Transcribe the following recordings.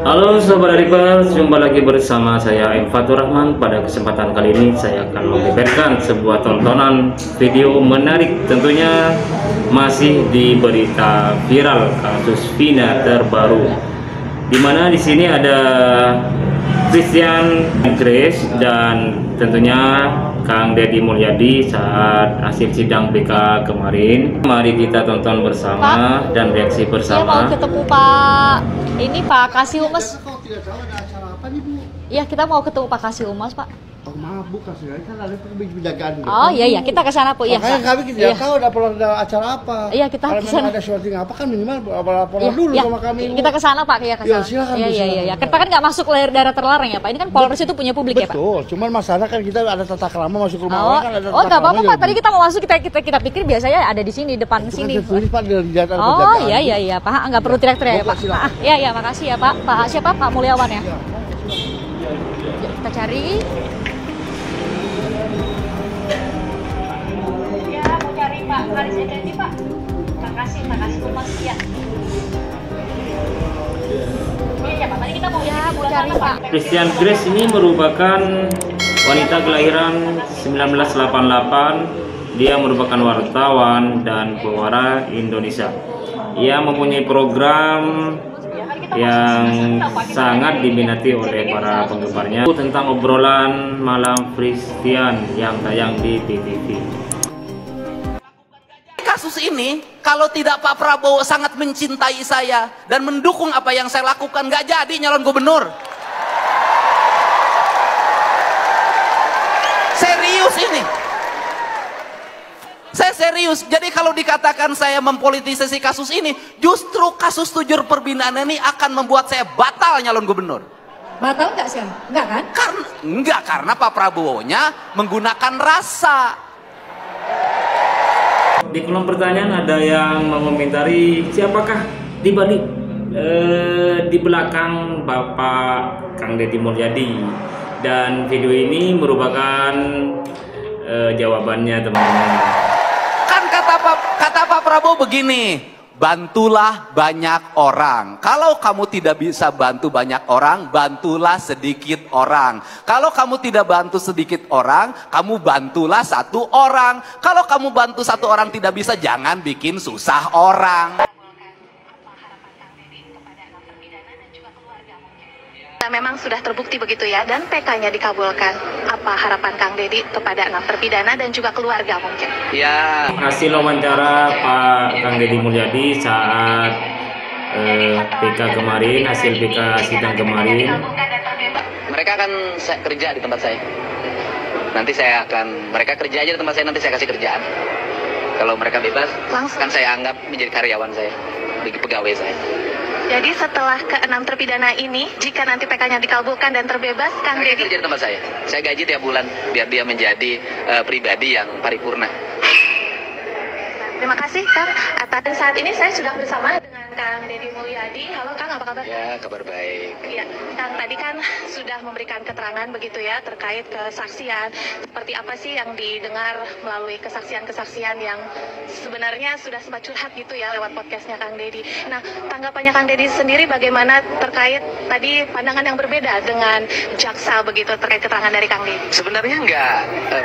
Halo Sobat Arifers, jumpa lagi bersama saya M. Fatur Rahman. Pada kesempatan kali ini saya akan membeberkan sebuah tontonan video menarik, tentunya masih di berita viral kasus Vina terbaru, dimana di sini ada Christian Grace dan tentunya Kang Deddy Mulyadi saat hasil sidang BK kemarin. Mari kita tonton bersama Pak, dan reaksi bersama. Mau ketemu Pak Kasih Umas. Kalau tidak salah ada acara apa nih Bu? Iya, kita mau ketemu Pak Kasih Umas Pak. Oh maaf Bu, Kasih kan ada penjagaan. Oh iya kita ke sana, Bu. Iya. Makanya kami tidak tahu ada acara apa. Iya, kita kalau ke sana. ada syuting apa kan minimal laporan dulu sama kami. Kita ke sana Pak, ke sana. Iya, silakan. Iya. Kita kan nggak masuk daerah terlarang ya Pak. Ini kan Polres itu punya publik ya Pak. Betul, cuman masalah kan kita ada tata krama masuk rumah orang kan ada tata Oh, nggak apa-apa krama Pak. Tadi kita mau masuk, kita pikir biasanya ada di sini, depan itu sini. kan tertulis Pak dari penjagaan. Oh iya Pak, nggak perlu teriak-teriak ya Pak. Iya, makasih ya Pak. Pak siapa? Pak Mulyawan ya. Yuk, kita cari. Pak, Haris Effendi Pak. Makasih Umas ya. Iya Pak, tadi kita mau cari Pak. Christian Grace ini merupakan wanita kelahiran 1988. Dia merupakan wartawan dan pewara Indonesia. Ia mempunyai program yang sangat diminati oleh para penggemarnya tentang obrolan malam Christian yang tayang di TVV. Kasus ini, kalau tidak Pak Prabowo sangat mencintai saya dan mendukung apa yang saya lakukan, nggak jadi nyalon gubernur. Serius ini. Saya serius. Jadi kalau dikatakan saya mempolitisasi kasus ini, justru kasus tujur perbinaan ini akan membuat saya batal nyalon gubernur. Batal nggak sih? Nggak kan? Karena Pak Prabowo-nya menggunakan rasa. Di kolom pertanyaan ada yang mengomentari siapakah di balik di belakang Bapak Kang Deddy Mulyadi, dan video ini merupakan jawabannya teman-teman. Kan kata Pak Prabowo begini, bantulah banyak orang. Kalau kamu tidak bisa bantu banyak orang, bantulah sedikit orang. Kalau kamu tidak bantu sedikit orang, kamu bantulah satu orang. Kalau kamu bantu satu orang tidak bisa, jangan bikin susah orang. Memang sudah terbukti begitu ya, dan PK-nya dikabulkan. Apa harapan Kang Deddy kepada 6 terpidana dan juga keluarga mungkin? Ya. Hasil wawancara Pak Kang Deddy Mulyadi saat PK kemarin, hasil PK sidang kemarin. Mereka akan kerja di tempat saya. Nanti mereka kerja aja di tempat saya, nanti saya kasih kerjaan. Kalau mereka bebas, langsung kan saya anggap menjadi karyawan saya, bagi pegawai saya. Jadi setelah ke-6 terpidana ini, jika nanti PK-nya dikabulkan dan terbebas, Kang Deddy kerja di tempat saya. Saya gaji tiap bulan biar dia menjadi pribadi yang paripurna. Terima kasih Kang. Atas saat ini saya sudah bersama dengan Kang Deddy Mulyadi. Halo Kang, apa kabar? Ya, kabar baik. Ya, Kang tadi kan sudah memberikan keterangan begitu ya terkait kesaksian. Seperti apa sih yang didengar melalui kesaksian-kesaksian yang sebenarnya sudah sempat curhat gitu ya lewat podcastnya Kang Deddy. Nah, tanggapannya Kang Deddy sendiri bagaimana terkait tadi pandangan yang berbeda dengan jaksa begitu terkait keterangan dari Kang Deddy? Sebenarnya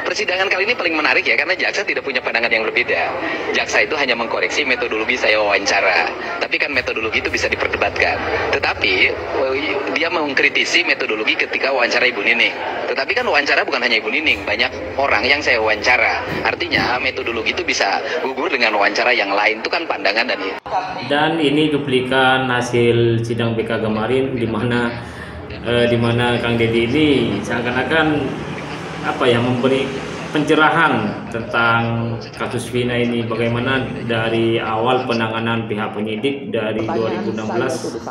persidangan kali ini paling menarik ya, karena jaksa tidak punya pandangan yang berbeda. Jaksa itu hanya mengkoreksi metodologi saya wawancara, tapi kan metodologi itu bisa diperdebatkan. Tetapi dia mengkritisi metodologi ketika wawancara Ibu Nining. Tetapi kan wawancara bukan hanya Ibu Nining, banyak orang yang saya wawancara. Artinya metodologi itu bisa gugur dengan wawancara yang lain, itu kan pandangan dan ini cuplikan hasil sidang BK kemarin, di mana Kang Deddy ini seakan-akan memberi pencerahan tentang kasus Vina ini, bagaimana dari awal penanganan pihak penyidik dari 2016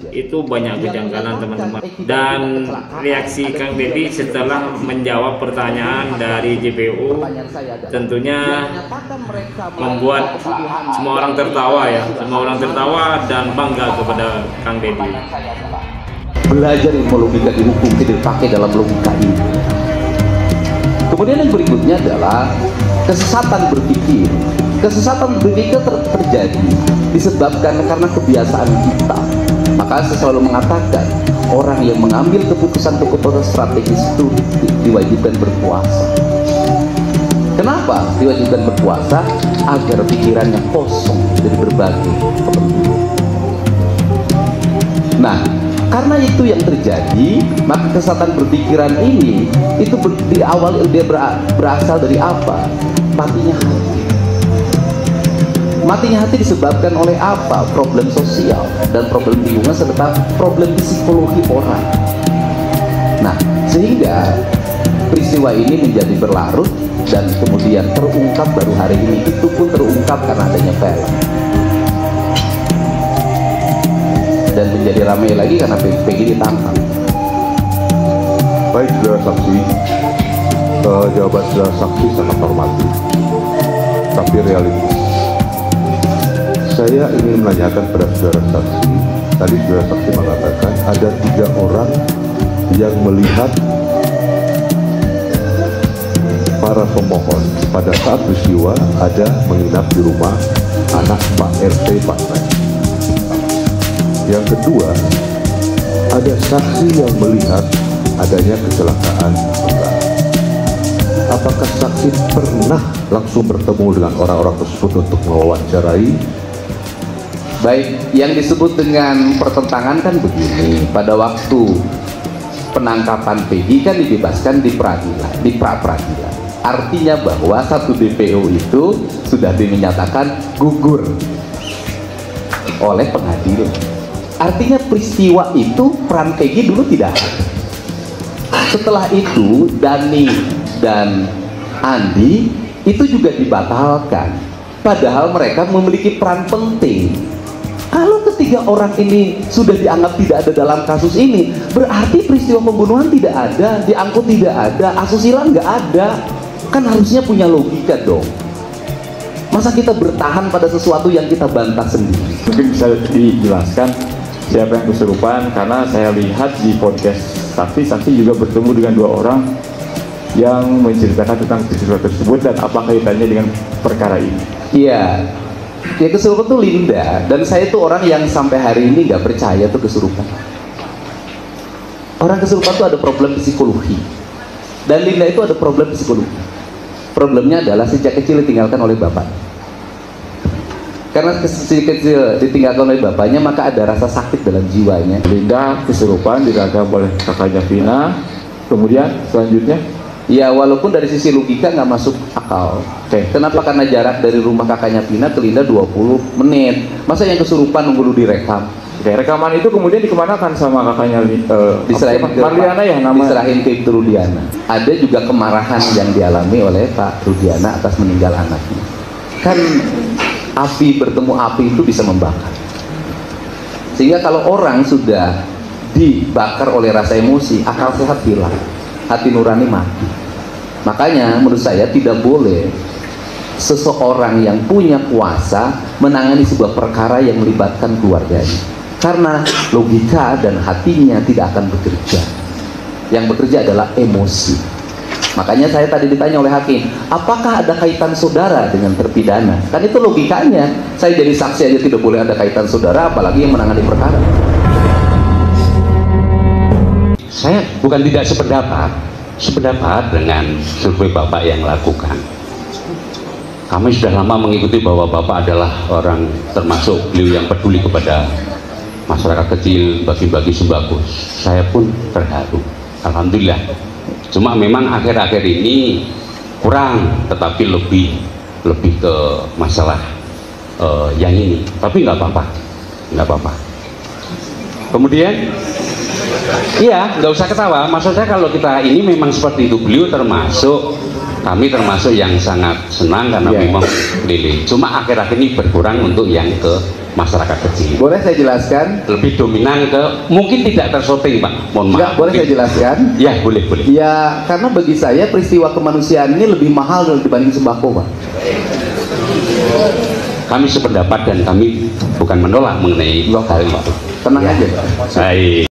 itu banyak kejanggalan teman-teman, dan reaksi Kang Deddy setelah menjawab pertanyaan dari JPU tentunya membuat semua orang tertawa dan bangga kepada Kang Deddy. Belajar ilmu logika di hukum tidak dipakai dalam logika ini. Kemudian yang berikutnya adalah kesesatan berpikir. Kesesatan berpikir terjadi disebabkan karena kebiasaan kita. Maka saya selalu mengatakan, orang yang mengambil keputusan strategis itu diwajibkan berpuasa. Kenapa diwajibkan berpuasa? Agar pikirannya kosong dari berbagai kepentingan. Nah, karena itu yang terjadi, maka kesesatan berpikiran ini itu di awal dia berasal dari apa? Matinya hati. Matinya hati disebabkan oleh apa? Problem sosial dan problem lingkungan serta problem psikologi orang. Nah, sehingga peristiwa ini menjadi berlarut dan kemudian terungkap baru hari ini. Itu pun terungkap karena adanya film. Dan menjadi ramai lagi karena PG ditangkap. Baik, saudara saksi, jawaban saudara saksi sangat normatif, tapi realistis. Saya ingin menanyakan pada saudara saksi. Tadi saudara saksi mengatakan ada 3 orang yang melihat para pemohon pada saat peristiwa ada menginap di rumah anak Pak RT Pak Nek. Yang kedua, ada saksi yang melihat adanya kecelakaan tunggal. Apakah saksi pernah langsung bertemu dengan orang-orang tersebut untuk mewawancarai? Baik, yang disebut dengan pertentangan kan begini. Pada waktu penangkapan Peggy kan dibebaskan di peradilan, di pra-peradilan. Artinya bahwa satu DPO itu sudah dinyatakan gugur oleh pengadilan. Artinya peristiwa itu peran Peggy dulu tidak ada. Setelah itu Dani dan Andi itu juga dibatalkan. Padahal mereka memiliki peran penting. Kalau ketiga orang ini sudah dianggap tidak ada dalam kasus ini, berarti peristiwa pembunuhan tidak ada, diangkut tidak ada, asusila nggak ada. Kan harusnya punya logika dong. Masa kita bertahan pada sesuatu yang kita bantah sendiri? Mungkin bisa dijelaskan siapa yang kesurupan, karena saya lihat di podcast saksi juga bertemu dengan 2 orang yang menceritakan tentang peristiwa tersebut dan apa kaitannya dengan perkara ini. Iya, ya kesurupan tuh Linda, dan saya tuh orang yang sampai hari ini nggak percaya tuh kesurupan. Orang kesurupan tuh ada problem psikologi, dan Linda itu ada problem psikologi. Problemnya adalah sejak kecil ditinggalkan oleh bapak. Karena sejak kecil ditinggalkan oleh bapaknya, maka ada rasa sakit dalam jiwanya. Linda kesurupan diragam oleh kakaknya Vina. Kemudian selanjutnya, ya walaupun dari sisi logika nggak masuk akal. Kenapa? Karena jarak dari rumah kakaknya Vina ke Linda 20 menit. Masa yang kesurupan nunggu direkam? rekaman itu kemudian dikemanakan sama kakaknya diserahin ke Marliana ya namanya? Diserahin ke Rudiana. Ada juga kemarahan yang dialami oleh Pak Rudiana atas meninggal anaknya. Kan api bertemu api itu bisa membakar. Sehingga kalau orang sudah dibakar oleh rasa emosi, akal sehat hilang, hati nurani mati. Makanya menurut saya tidak boleh seseorang yang punya kuasa menangani sebuah perkara yang melibatkan keluarganya, karena logika dan hatinya tidak akan bekerja. Yang bekerja adalah emosi. Makanya saya tadi ditanya oleh hakim, apakah ada kaitan saudara dengan terpidana? Kan itu logikanya. Saya jadi saksi aja tidak boleh ada kaitan saudara, apalagi yang menangani perkara. Saya bukan tidak sependapat dengan survei Bapak yang lakukan. Kami sudah lama mengikuti bahwa Bapak adalah orang termasuk beliau yang peduli kepada masyarakat kecil, bagi-bagi sembako. Saya pun terharu, alhamdulillah. Cuma memang akhir-akhir ini kurang, tetapi lebih ke masalah yang ini. Tapi nggak apa-apa. Kemudian, iya, nggak usah ketawa. Maksudnya kalau kita ini memang seperti itu, beliau kami termasuk yang sangat senang karena memang keliling. Cuma akhir-akhir ini berkurang untuk yang ke masyarakat kecil. Boleh saya jelaskan? Lebih dominan ke, mungkin tidak tersorting Pak, mohon maaf. Boleh saya jelaskan? Ya, boleh. Ya, karena bagi saya peristiwa kemanusiaan ini lebih mahal dibanding sembako, Pak. Kami sependapat dan kami bukan menolak mengenai hal itu. Tenang ya. aja, Pak. Baik.